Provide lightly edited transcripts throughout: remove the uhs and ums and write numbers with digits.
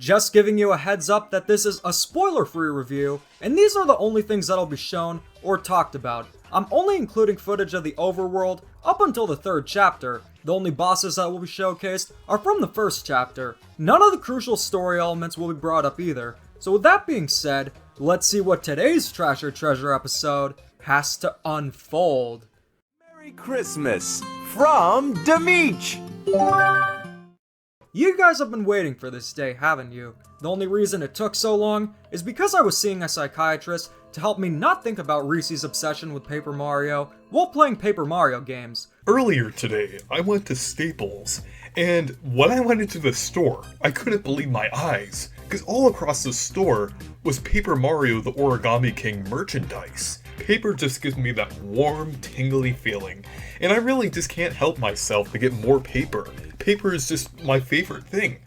Just giving you a heads up that this is a spoiler-free review, and these are the only things that'll be shown or talked about. I'm only including footage of the overworld up until the 3rd chapter. The only bosses that will be showcased are from the 1st chapter. None of the crucial story elements will be brought up either. So with that being said, let's see what today's Trash or Treasure episode has to unfold. Merry Christmas from Demeech! You guys have been waiting for this day, haven't you? The only reason it took so long is because I was seeing a psychiatrist to help me not think about Reese's obsession with Paper Mario while playing Paper Mario games. Earlier today, I went to Staples, and when I went into the store, I couldn't believe my eyes, because all across the store was Paper Mario the Origami King merchandise. Paper just gives me that warm, tingly feeling, and I really just can't help myself to get more paper. Paper is just my favorite thing.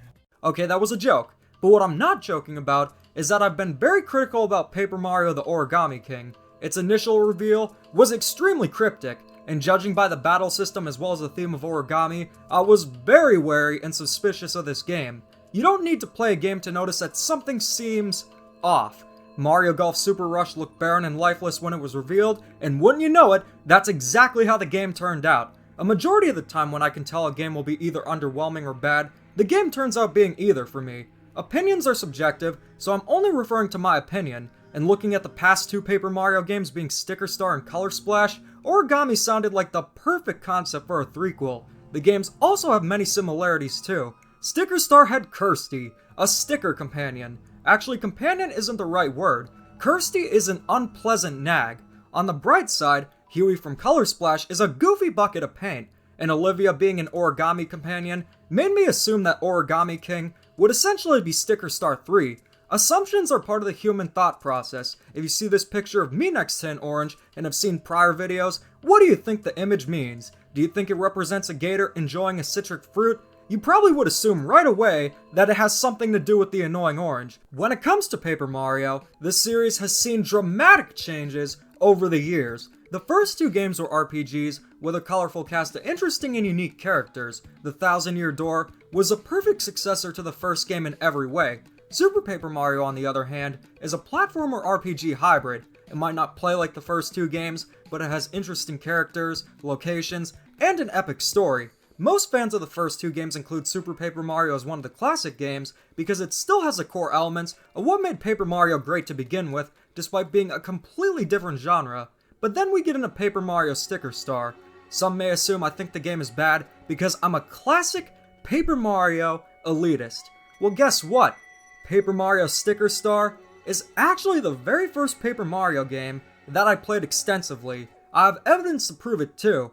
Okay, that was a joke, but what I'm not joking about is that I've been very critical about Paper Mario the Origami King. Its initial reveal was extremely cryptic, and judging by the battle system as well as the theme of origami, I was very wary and suspicious of this game. You don't need to play a game to notice that something seems off. Mario Golf Super Rush looked barren and lifeless when it was revealed, and wouldn't you know it, that's exactly how the game turned out. A majority of the time when I can tell a game will be either underwhelming or bad, the game turns out being either for me. Opinions are subjective, so I'm only referring to my opinion, and looking at the past 2 Paper Mario games being Sticker Star and Color Splash, Origami sounded like the perfect concept for a threequel. The games also have many similarities too. Sticker Star had Kirsty, a sticker companion. Actually, companion isn't the right word. Kirsty is an unpleasant nag. On the bright side, Huey from Color Splash is a goofy bucket of paint, and Olivia being an origami companion made me assume that Origami King would essentially be Sticker Star 3. Assumptions are part of the human thought process. If you see this picture of me next to an orange and have seen prior videos, what do you think the image means? Do you think it represents a gator enjoying a citric fruit? You probably would assume right away that it has something to do with the annoying orange. When it comes to Paper Mario, this series has seen dramatic changes over the years. The first 2 games were RPGs with a colorful cast of interesting and unique characters. The Thousand Year Door was a perfect successor to the first game in every way. Super Paper Mario, on the other hand, is a platformer RPG hybrid. It might not play like the first 2 games, but it has interesting characters, locations, and an epic story. Most fans of the first 2 games include Super Paper Mario as one of the classic games because it still has the core elements of what made Paper Mario great to begin with, despite being a completely different genre. But then we get into Paper Mario Sticker Star. Some may assume I think the game is bad because I'm a classic Paper Mario elitist. Well, guess what? Paper Mario Sticker Star is actually the very first Paper Mario game that I played extensively. I have evidence to prove it too.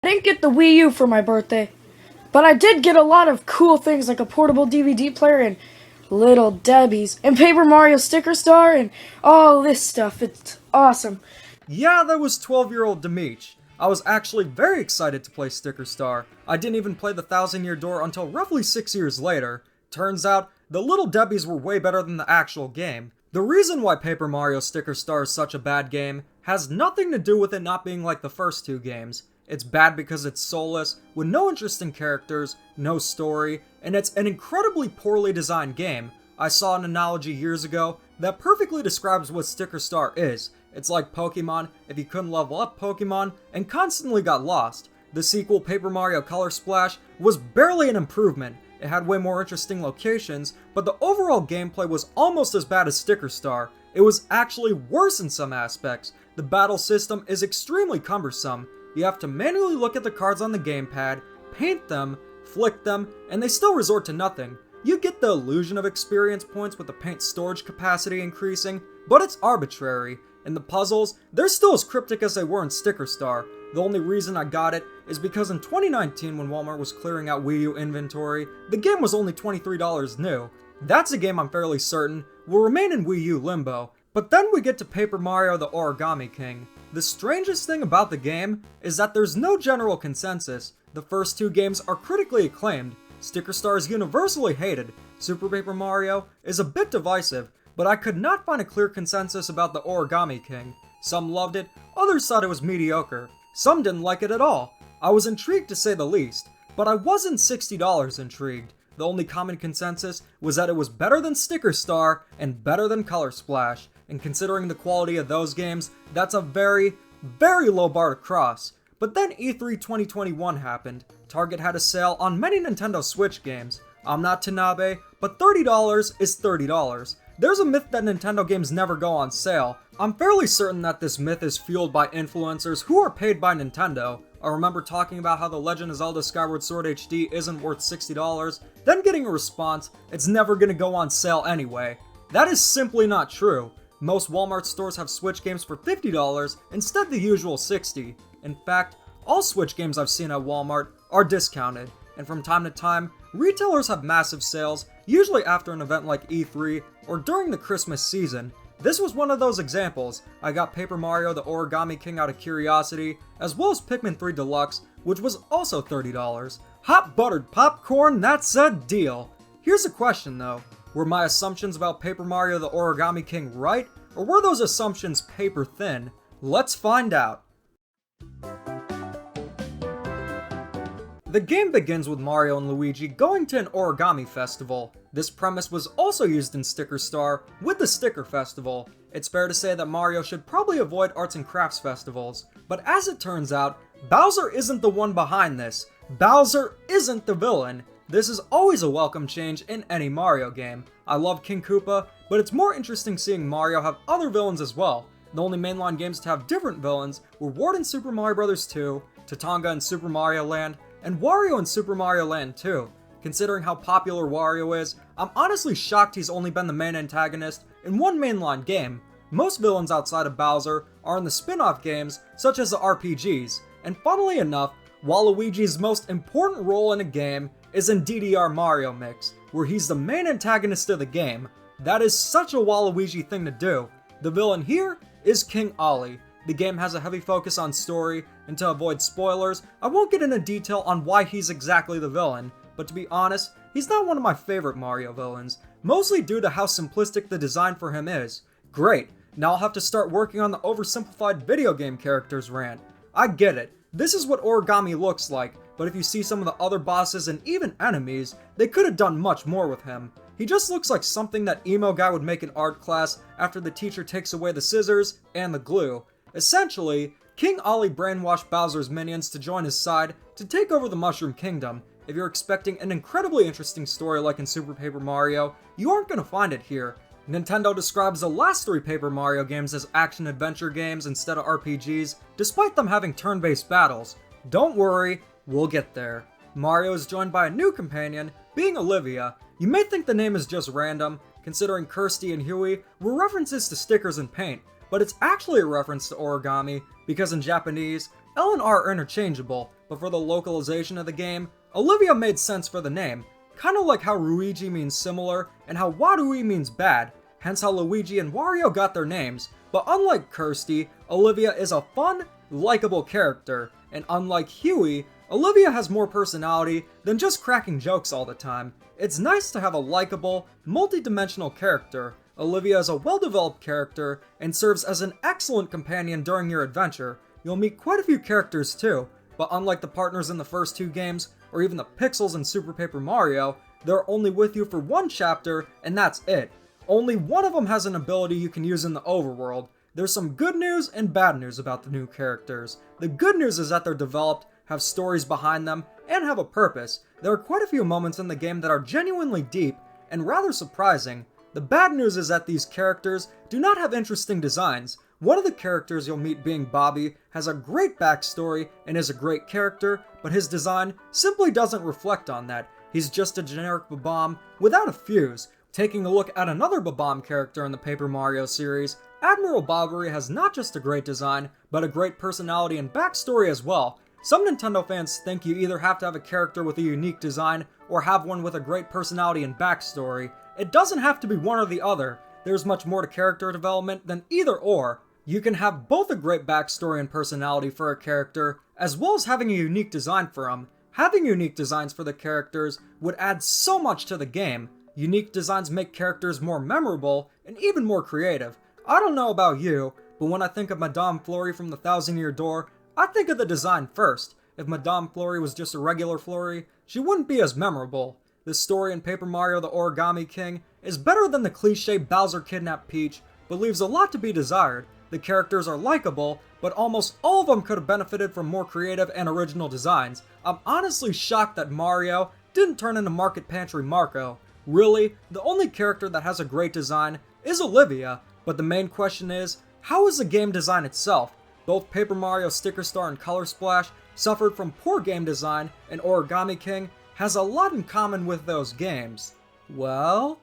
I didn't get the Wii U for my birthday, but I did get a lot of cool things like a portable DVD player and Little Debbie's and Paper Mario Sticker Star and all this stuff. It's awesome. Yeah, that was 12-year-old Demeech. I was actually very excited to play Sticker Star. I didn't even play the Thousand Year Door until roughly 6 years later. Turns out, the Little Debbies were way better than the actual game. The reason why Paper Mario Sticker Star is such a bad game has nothing to do with it not being like the first 2 games. It's bad because it's soulless, with no interesting characters, no story, and it's an incredibly poorly designed game. I saw an analogy years ago that perfectly describes what Sticker Star is. It's like Pokemon if you couldn't level up Pokemon and constantly got lost. The sequel, Paper Mario Color Splash, was barely an improvement. It had way more interesting locations, but the overall gameplay was almost as bad as Sticker Star. It was actually worse in some aspects. The battle system is extremely cumbersome. You have to manually look at the cards on the gamepad, paint them, flick them, and they still resort to nothing. You get the illusion of experience points with the paint storage capacity increasing, but it's arbitrary. And the puzzles, they're still as cryptic as they were in Sticker Star. The only reason I got it is because in 2019 when Walmart was clearing out Wii U inventory, the game was only $23 new. That's a game I'm fairly certain will remain in Wii U limbo. But then we get to Paper Mario the Origami King. The strangest thing about the game is that there's no general consensus. The first 2 games are critically acclaimed. Sticker Star is universally hated. Super Paper Mario is a bit divisive, but I could not find a clear consensus about the Origami King. Some loved it, others thought it was mediocre. Some didn't like it at all. I was intrigued to say the least, but I wasn't $60 intrigued. The only common consensus was that it was better than Sticker Star and better than Color Splash, and considering the quality of those games, that's a very, very low bar to cross. But then E3 2021 happened. Target had a sale on many Nintendo Switch games. I'm not Tanabe, but $30 is $30. There's a myth that Nintendo games never go on sale. I'm fairly certain that this myth is fueled by influencers who are paid by Nintendo. I remember talking about how The Legend of Zelda Skyward Sword HD isn't worth $60, then getting a response, it's never gonna go on sale anyway. That is simply not true. Most Walmart stores have Switch games for $50 instead of the usual $60. In fact, all Switch games I've seen at Walmart are discounted, and from time to time, retailers have massive sales, usually after an event like E3 or during the Christmas season. This was one of those examples. I got Paper Mario the Origami King out of curiosity, as well as Pikmin 3 Deluxe, which was also $30. Hot buttered popcorn, that's a deal! Here's a question though, were my assumptions about Paper Mario the Origami King right, or were those assumptions paper thin? Let's find out. The game begins with Mario and Luigi going to an origami festival. This premise was also used in Sticker Star with the Sticker Festival. It's fair to say that Mario should probably avoid arts and crafts festivals, but as it turns out, Bowser isn't the one behind this. Bowser isn't the villain. This is always a welcome change in any Mario game. I love King Koopa, but it's more interesting seeing Mario have other villains as well. The only mainline games to have different villains were Ward in Super Mario Bros. 2, Tatanga in Super Mario Land, and Wario in Super Mario Land 2. Considering how popular Wario is, I'm honestly shocked he's only been the main antagonist in one mainline game. Most villains outside of Bowser are in the spin-off games, such as the RPGs, and funnily enough, Waluigi's most important role in a game is in DDR Mario Mix, where he's the main antagonist of the game. That is such a Waluigi thing to do. The villain here is King Ollie. The game has a heavy focus on story, and to avoid spoilers, I won't get into detail on why he's exactly the villain, but to be honest, he's not one of my favorite Mario villains, mostly due to how simplistic the design for him is. Great, now I'll have to start working on the oversimplified video game characters rant. I get it, this is what Origami looks like, but if you see some of the other bosses and even enemies, they could have done much more with him. He just looks like something that emo guy would make in art class after the teacher takes away the scissors and the glue. Essentially, King Ollie brainwashed Bowser's minions to join his side to take over the Mushroom Kingdom. If you're expecting an incredibly interesting story like in Super Paper Mario, you aren't going to find it here. Nintendo describes the last 3 Paper Mario games as action-adventure games instead of RPGs, despite them having turn-based battles. Don't worry, we'll get there. Mario is joined by a new companion, being Olivia. You may think the name is just random, considering Kirsty and Huey were references to stickers and paint, but it's actually a reference to origami, because in Japanese, L and R are interchangeable, but for the localization of the game, Olivia made sense for the name, kinda like how Ruigi means similar, and how Warui means bad, hence how Luigi and Wario got their names, but unlike Kirsty, Olivia is a fun, likable character, and unlike Huey, Olivia has more personality than just cracking jokes all the time. It's nice to have a likable, multi-dimensional character. Olivia is a well-developed character and serves as an excellent companion during your adventure. You'll meet quite a few characters too, but unlike the partners in the first 2 games, or even the pixels in Super Paper Mario, they're only with you for 1 chapter, and that's it. Only one of them has an ability you can use in the overworld. There's some good news and bad news about the new characters. The good news is that they're developed, have stories behind them, and have a purpose. There are quite a few moments in the game that are genuinely deep, and rather surprising. The bad news is that these characters do not have interesting designs. One of the characters you'll meet being Bobby has a great backstory and is a great character, but his design simply doesn't reflect on that. He's just a generic Bob-omb without a fuse. Taking a look at another Bob-omb character in the Paper Mario series, Admiral Bobbery has not just a great design, but a great personality and backstory as well. Some Nintendo fans think you either have to have a character with a unique design or have one with a great personality and backstory. It doesn't have to be one or the other. There's much more to character development than either or. You can have both a great backstory and personality for a character, as well as having a unique design for them. Having unique designs for the characters would add so much to the game. Unique designs make characters more memorable and even more creative. I don't know about you, but when I think of Madame Flurry from the Thousand Year Door, I think of the design first. If Madame Flurry was just a regular Flurry, she wouldn't be as memorable. The story in Paper Mario the Origami King is better than the cliche Bowser kidnapped Peach, but leaves a lot to be desired. The characters are likable, but almost all of them could have benefited from more creative and original designs. I'm honestly shocked that Mario didn't turn into Market Pantry Marco. Really, the only character that has a great design is Olivia, but the main question is, how is the game design itself? Both Paper Mario Sticker Star and Color Splash suffered from poor game design, and Origami King has a lot in common with those games. Well...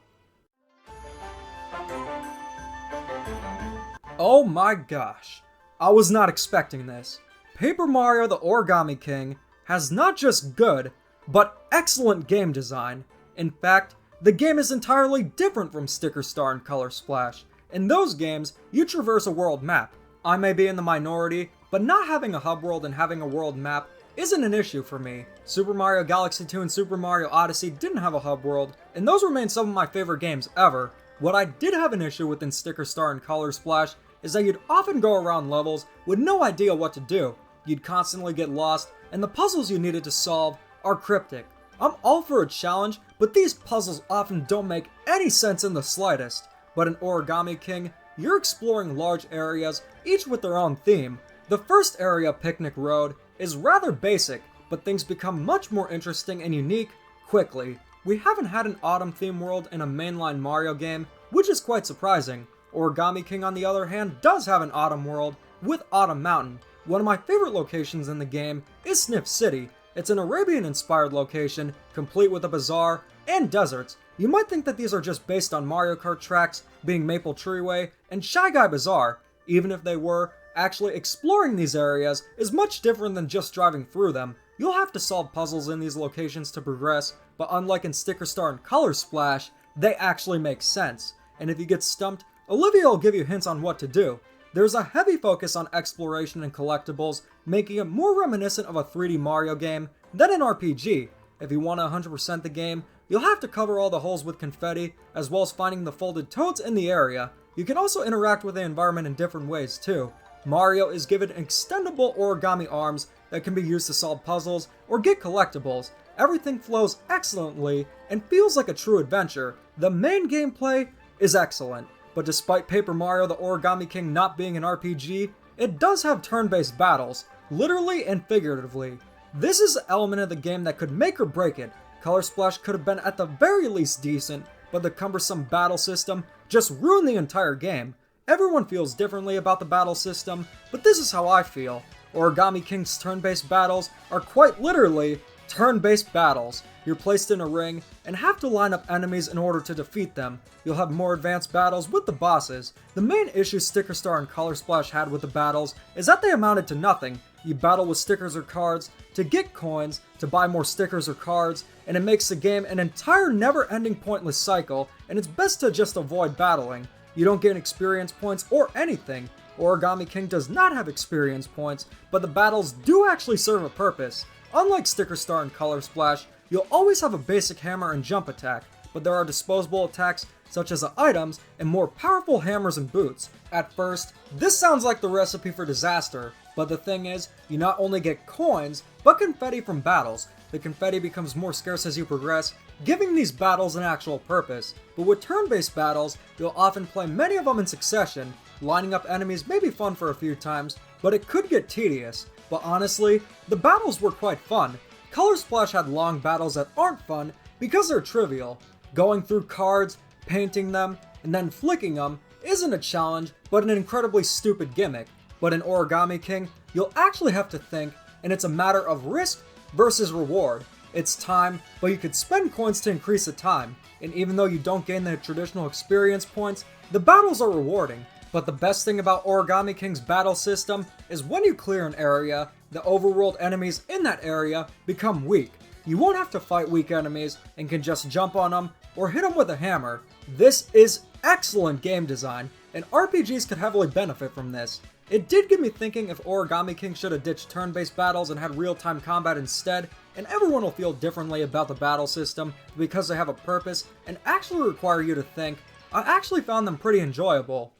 oh my gosh, I was not expecting this. Paper Mario the Origami King has not just good, but excellent game design. In fact, the game is entirely different from Sticker Star and Color Splash. In those games, you traverse a world map. I may be in the minority, but not having a hub world and having a world map isn't an issue for me. Super Mario Galaxy 2 and Super Mario Odyssey didn't have a hub world, and those remain some of my favorite games ever. What I did have an issue with in Sticker Star and Color Splash is that you'd often go around levels with no idea what to do. You'd constantly get lost, and the puzzles you needed to solve are cryptic. I'm all for a challenge, but these puzzles often don't make any sense in the slightest. But in Origami King, you're exploring large areas, each with their own theme. The first area, Picnic Road, is rather basic, but things become much more interesting and unique quickly. We haven't had an autumn theme world in a mainline Mario game, which is quite surprising. Origami King, on the other hand, does have an autumn world with Autumn Mountain. One of my favorite locations in the game is Sniff City. It's an Arabian-inspired location, complete with a bazaar and deserts. You might think that these are just based on Mario Kart tracks, being Maple Treeway and Shy Guy Bazaar. Even if they were, actually exploring these areas is much different than just driving through them. You'll have to solve puzzles in these locations to progress, but unlike in Sticker Star and Color Splash, they actually make sense. And if you get stumped, Olivia will give you hints on what to do. There's a heavy focus on exploration and collectibles, making it more reminiscent of a 3D Mario game than an RPG. If you want to 100% the game, you'll have to cover all the holes with confetti, as well as finding the folded toads in the area. You can also interact with the environment in different ways too. Mario is given extendable origami arms that can be used to solve puzzles or get collectibles. Everything flows excellently and feels like a true adventure. The main gameplay is excellent. But despite Paper Mario the Origami King not being an RPG, it does have turn-based battles, literally and figuratively. This is an element of the game that could make or break it. Color Splash could have been at the very least decent, but the cumbersome battle system just ruined the entire game. Everyone feels differently about the battle system, but this is how I feel. Origami King's turn-based battles are quite literally turn-based battles. You're placed in a ring and have to line up enemies in order to defeat them. You'll have more advanced battles with the bosses. The main issue Sticker Star and Color Splash had with the battles is that they amounted to nothing. You battle with stickers or cards to get coins, to buy more stickers or cards, and it makes the game an entire never-ending pointless cycle, and it's best to just avoid battling. You don't gain experience points or anything. Origami King does not have experience points, but the battles do actually serve a purpose. Unlike Sticker Star and Color Splash, you'll always have a basic hammer and jump attack, but there are disposable attacks such as items and more powerful hammers and boots. At first, this sounds like the recipe for disaster, but the thing is, you not only get coins, but confetti from battles. The confetti becomes more scarce as you progress, giving these battles an actual purpose. But with turn-based battles, you'll often play many of them in succession. Lining up enemies may be fun for a few times, but it could get tedious. But honestly, the battles were quite fun. Color Splash had long battles that aren't fun because they're trivial. Going through cards, painting them, and then flicking them isn't a challenge, but an incredibly stupid gimmick. But in Origami King, you'll actually have to think, and it's a matter of risk versus reward. It's time, but you could spend coins to increase the time, and even though you don't gain the traditional experience points, the battles are rewarding. But the best thing about Origami King's battle system is when you clear an area, the overworld enemies in that area become weak. You won't have to fight weak enemies and can just jump on them or hit them with a hammer. This is excellent game design, and RPGs could heavily benefit from this. It did get me thinking if Origami King should have ditched turn-based battles and had real-time combat instead, and everyone will feel differently about the battle system because they have a purpose and actually require you to think. I actually found them pretty enjoyable.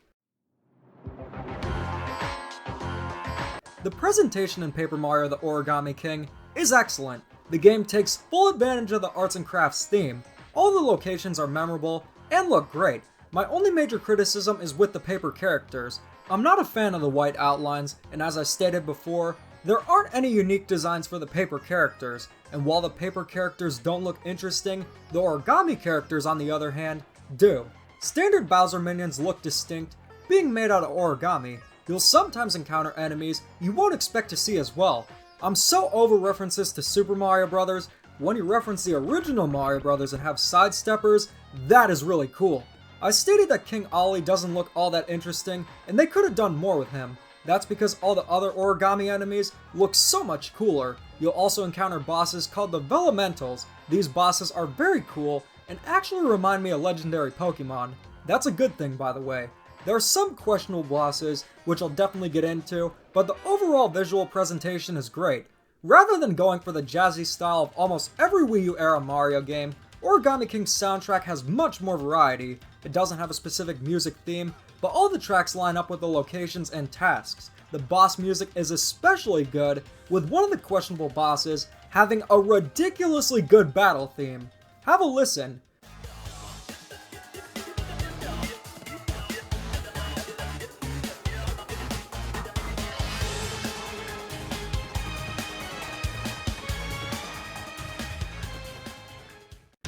The presentation in Paper Mario the Origami King is excellent. The game takes full advantage of the arts and crafts theme. All the locations are memorable and look great. My only major criticism is with the paper characters. I'm not a fan of the white outlines, and as I stated before, there aren't any unique designs for the paper characters, and while the paper characters don't look interesting, the origami characters on the other hand, do. Standard Bowser minions look distinct. Being made out of origami, you'll sometimes encounter enemies you won't expect to see as well. I'm so over references to Super Mario Bros. When you reference the original Mario Bros. And have sidesteppers, that is really cool. I stated that King Ollie doesn't look all that interesting, and they could have done more with him. That's because all the other origami enemies look so much cooler. You'll also encounter bosses called the Velamentals. These bosses are very cool and actually remind me of legendary Pokemon. That's a good thing, by the way. There are some questionable bosses, which I'll definitely get into, but the overall visual presentation is great. Rather than going for the jazzy style of almost every Wii U era Mario game, Origami King's soundtrack has much more variety. It doesn't have a specific music theme, but all the tracks line up with the locations and tasks. The boss music is especially good, with one of the questionable bosses having a ridiculously good battle theme. Have a listen.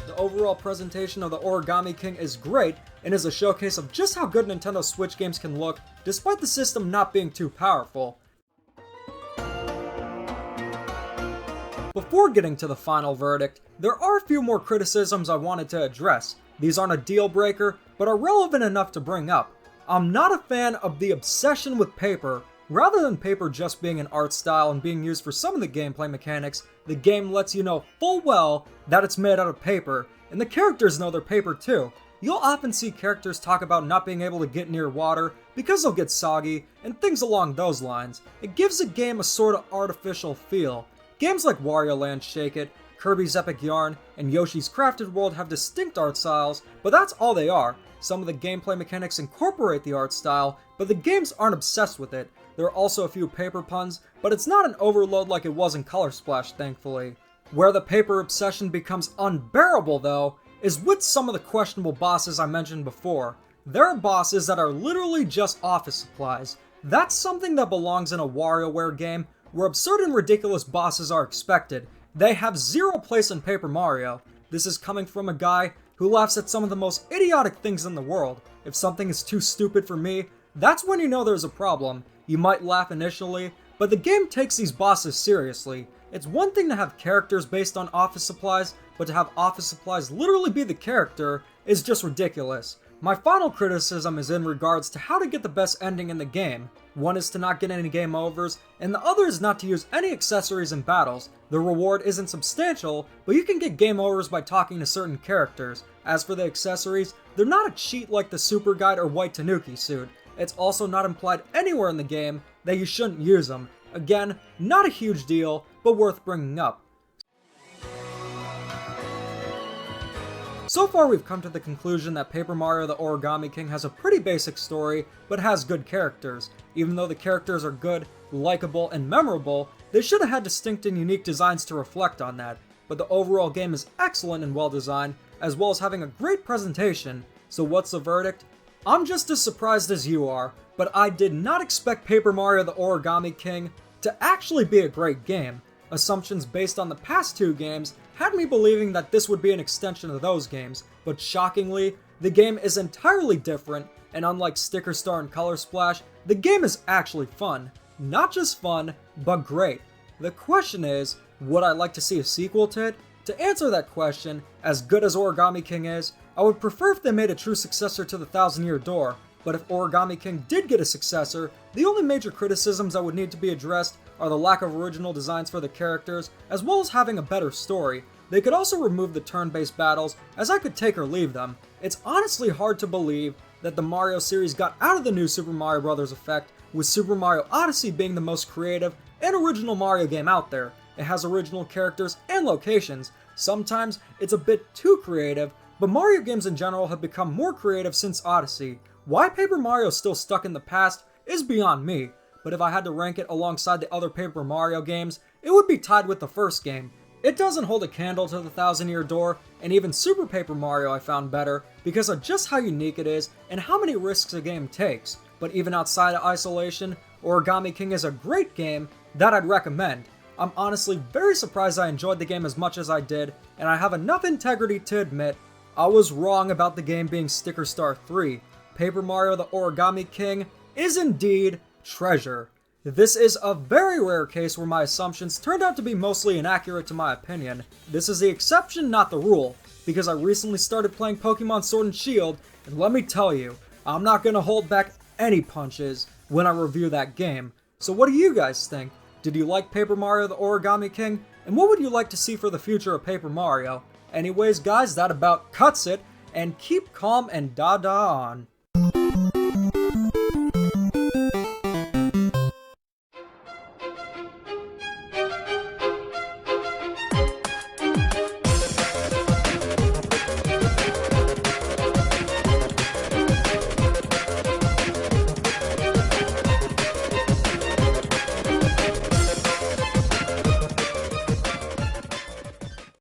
The overall presentation of the Origami King is great and is a showcase of just how good Nintendo Switch games can look, despite the system not being too powerful. Before getting to the final verdict, there are a few more criticisms I wanted to address. These aren't a deal breaker, but are relevant enough to bring up. I'm not a fan of the obsession with paper. Rather than paper just being an art style and being used for some of the gameplay mechanics, the game lets you know full well that it's made out of paper, and the characters know they're paper too. You'll often see characters talk about not being able to get near water because they'll get soggy, and things along those lines. It gives the game a sort of artificial feel. Games like Wario Land Shake It, Kirby's Epic Yarn, and Yoshi's Crafted World have distinct art styles, but that's all they are. Some of the gameplay mechanics incorporate the art style, but the games aren't obsessed with it. There are also a few paper puns, but it's not an overload like it was in Color Splash, thankfully. Where the paper obsession becomes unbearable, though, is with some of the questionable bosses I mentioned before. There are bosses that are literally just office supplies. That's something that belongs in a WarioWare game, where absurd and ridiculous bosses are expected. They have zero place in Paper Mario. This is coming from a guy who laughs at some of the most idiotic things in the world. If something is too stupid for me, that's when you know there's a problem. You might laugh initially, but the game takes these bosses seriously. It's one thing to have characters based on office supplies, but to have office supplies literally be the character is just ridiculous. My final criticism is in regards to how to get the best ending in the game. One is to not get any game overs, and the other is not to use any accessories in battles. The reward isn't substantial, but you can get game overs by talking to certain characters. As for the accessories, they're not a cheat like the Super Guide or White Tanuki suit. It's also not implied anywhere in the game that you shouldn't use them. Again, not a huge deal, but worth bringing up. So far we've come to the conclusion that Paper Mario the Origami King has a pretty basic story, but has good characters. Even though the characters are good, likable, and memorable, they should have had distinct and unique designs to reflect on that. But the overall game is excellent and well designed, as well as having a great presentation. So what's the verdict? I'm just as surprised as you are, but I did not expect Paper Mario the Origami King to actually be a great game. Assumptions based on the past two games had me believing that this would be an extension of those games, but shockingly, the game is entirely different, and unlike Sticker Star and Color Splash, the game is actually fun. Not just fun, but great. The question is, would I like to see a sequel to it? To answer that question, as good as Origami King is, I would prefer if they made a true successor to the Thousand Year Door, but if Origami King did get a successor, the only major criticisms that would need to be addressed are the lack of original designs for the characters, as well as having a better story. They could also remove the turn-based battles, as I could take or leave them. It's honestly hard to believe that the Mario series got out of the new Super Mario Bros. Effect, with Super Mario Odyssey being the most creative and original Mario game out there. It has original characters and locations. Sometimes it's a bit too creative, but Mario games in general have become more creative since Odyssey. Why Paper Mario is still stuck in the past is beyond me, but if I had to rank it alongside the other Paper Mario games, it would be tied with the first game. It doesn't hold a candle to the Thousand Year Door, and even Super Paper Mario I found better because of just how unique it is and how many risks a game takes. But even outside of isolation, Origami King is a great game that I'd recommend. I'm honestly very surprised I enjoyed the game as much as I did, and I have enough integrity to admit I was wrong about the game being Sticker Star 3. Paper Mario the Origami King is indeed treasure. This is a very rare case where my assumptions turned out to be mostly inaccurate to my opinion. This is the exception, not the rule, because I recently started playing Pokemon Sword and Shield, and let me tell you, I'm not gonna hold back any punches when I review that game. So what do you guys think? Did you like Paper Mario the Origami King? And what would you like to see for the future of Paper Mario? Anyways guys, that about cuts it, and keep calm and da-da on.